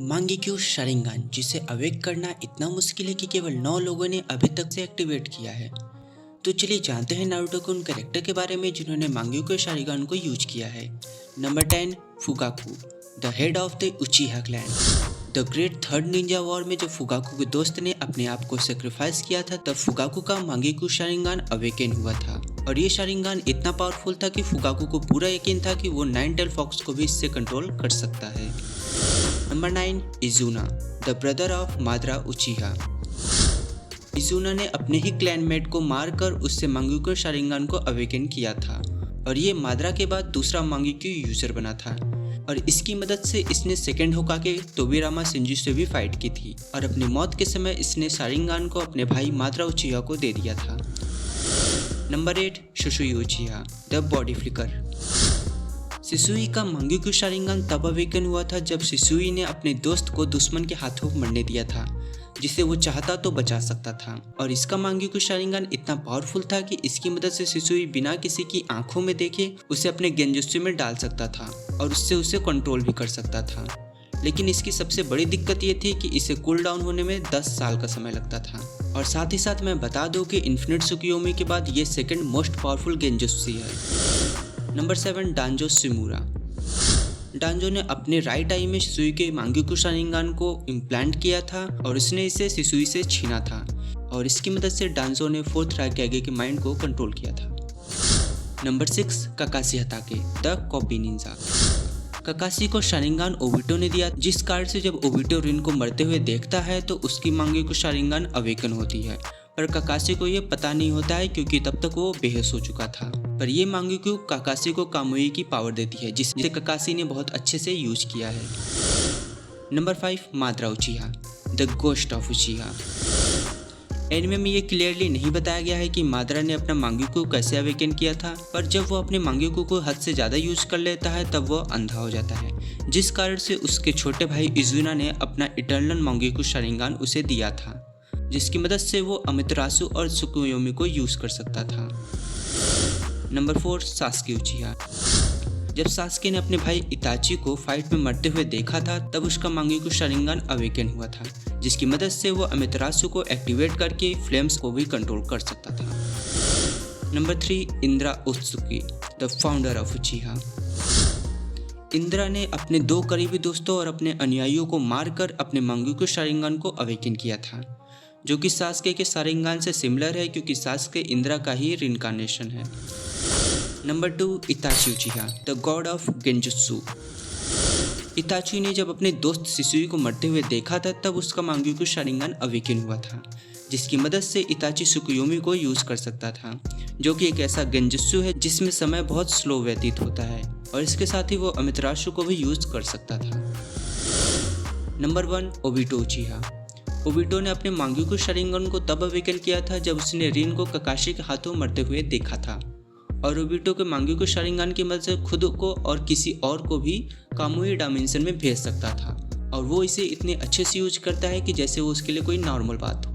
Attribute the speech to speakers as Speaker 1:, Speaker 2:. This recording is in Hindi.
Speaker 1: मांगेक्यू शारिंगान, जिसे अवेक करना इतना मुश्किल है कि केवल 9 लोगों ने अभी तक से एक्टिवेट किया है। तो चलिए जानते हैं नारुतो के उन कैरेक्टर के बारे में जिन्होंने मांगेक्यू शारिंगान को यूज किया है। Number 10, Fugaku, the head of the उचिहा clan. The great third Ninja war में जब फुगाकू के दोस्त ने अपने आप को सेक्रीफाइस किया था, तब फुगाकू का मांगेक्यू शारिंगान अवेकन हुआ था। और ये शारिंगान इतना पावरफुल था कि फुगाकू को पूरा यकीन था कि वो 9 टेल फॉक्स को भी इससे कंट्रोल कर सकता है। Number 9, Izuna, the brother of Madara Uchiha. Izuna ने अपने ही क्लैनमेट को मारकर उससे मांगेक्यू शारिंगान को अवेकन किया था, और ये माद्रा के बाद दूसरा मांगेक्यू यूजर बना था। और इसकी मदद से इसने सेकेंड होकागे तोबिरामा शिंजू से भी फाइट की थी, और अपनी मौत के समय इसने शारिंगान को अपने भाई माद्रा उचिहा को दे दिया था। Number 8, Shisui Uchiha, the body flicker. Shisui का मांगेक्यू शारिंगान तब अवेकन हुआ था जब शिसुई ने अपने दोस्त को दुश्मन के हाथों मरने दिया था, जिसे वो चाहता तो बचा सकता था। और इसका मांगेक्यू शारिंगान इतना पावरफुल था कि इसकी मदद से शिसुई बिना किसी की आंखों में देखे उसे अपने गेंजुत्सु में डाल सकता था और उससे उसे कंट्रोल भी कर सकता था। लेकिन इसकी सबसे बड़ी दिक्कत ये थी कि इसे कूल डाउन होने में 10 साल का समय लगता था। और साथ ही साथ मैं बता दूं कि इन्फिनिट त्सुकियोमी के बाद ये सेकंड मोस्ट पावरफुल गेंजुत्सु है। Number 7, Danzo Shimura. डांजो ने अपने राइट आई में शिसुई के मांगेक्यू शारिंगान को इम्प्लांट किया था, और उसने इसे शिसुई से छीना था, और इसकी मदद से डांजो ने 4th राइकागे के माइंड को कंट्रोल किया था। Number 6, Kakashi Hatake, the copy ninja. Kakashi को शारिंगान ओबिटो ने दिया, जिस कारण से जब ओबिटो रिन को मरते हुए देखता है तो उसकी मांगेक्यू शारिंगान अवेकन होती है। पर काकाशी को ये पता नहीं होता है क्योंकि तब तक वो बेहोश हो चुका था। पर ये मांगेक्यू काकाशी को कामुई की पावर देती है, जिसे काकाशी ने बहुत अच्छे से यूज किया है। Number 5, Madara Uchiha, the ghost of Uchiha. Anime में ये क्लियरली नहीं बताया गया है कि माद्रा ने अपना मांगेक्यू कैसे अवेकन किया था, पर जब वो अपने मांगेक्यू को हद से ज़्यादा यूज कर लेता है तब वो अंधा हो जाता है, जिस कारण से उसके छोटे भाई इजुना ने अपना इटर्नल मांगेक्यू शारिंगान उसे दिया था, जिसकी मदद से वो अमितरासु और त्सुकुयोमी को यूज कर सकता था। Number 4, Sasuke उचिहा। जब सास्के ने अपने भाई इताची को फाइट में मरते हुए देखा था, तब उसका मांगेक्यू शारिंगान अवेकन हुआ था, जिसकी मदद से वो अमितरासु को एक्टिवेट करके फ्लेम्स को भी कंट्रोल कर सकता था। Number 3, Indra Otsutsuki, the founder of Uchiha. Indra ने अपने 2 करीबी दोस्तों और अपने अनुयायियों को मारकर अपने मांगेक्यू शारिंगान को अवेकन किया था, जो कि सास्के के शारिंगान से सिमिलर है क्योंकि सास्के इंद्रा का ही रिइंकार्नेशन है। Number 2, इताची उचिहा, the God of genjutsu. इताची ने जब अपने दोस्त शिसुई को मरते हुए देखा था, तब उसका मांगेक्यू शारिंगान अवेकन हुआ था, जिसकी मदद से इताची त्सुकुयोमी को यूज कर सकता था, जो कि एक ऐसा गेंजुत्सु है जिसमें समय बहुत स्लो व्यतीत होता है, और इसके साथ ही वो अमितरासु को भी यूज कर सकता था। Number 1, Obito उचिहा। ओबिटो ने अपने मांगेक्यू शारिंगान को तब अवेकन किया था जब उसने रिन को काकाशी के हाथों मरते हुए देखा था, और ओबिटो के मांगेक्यू शारिंगान की मदद से खुद को और किसी और को भी कामुई डायमेंशन में भेज सकता था, और वो इसे इतने अच्छे से यूज करता है कि जैसे वो उसके लिए कोई नॉर्मल बात हो।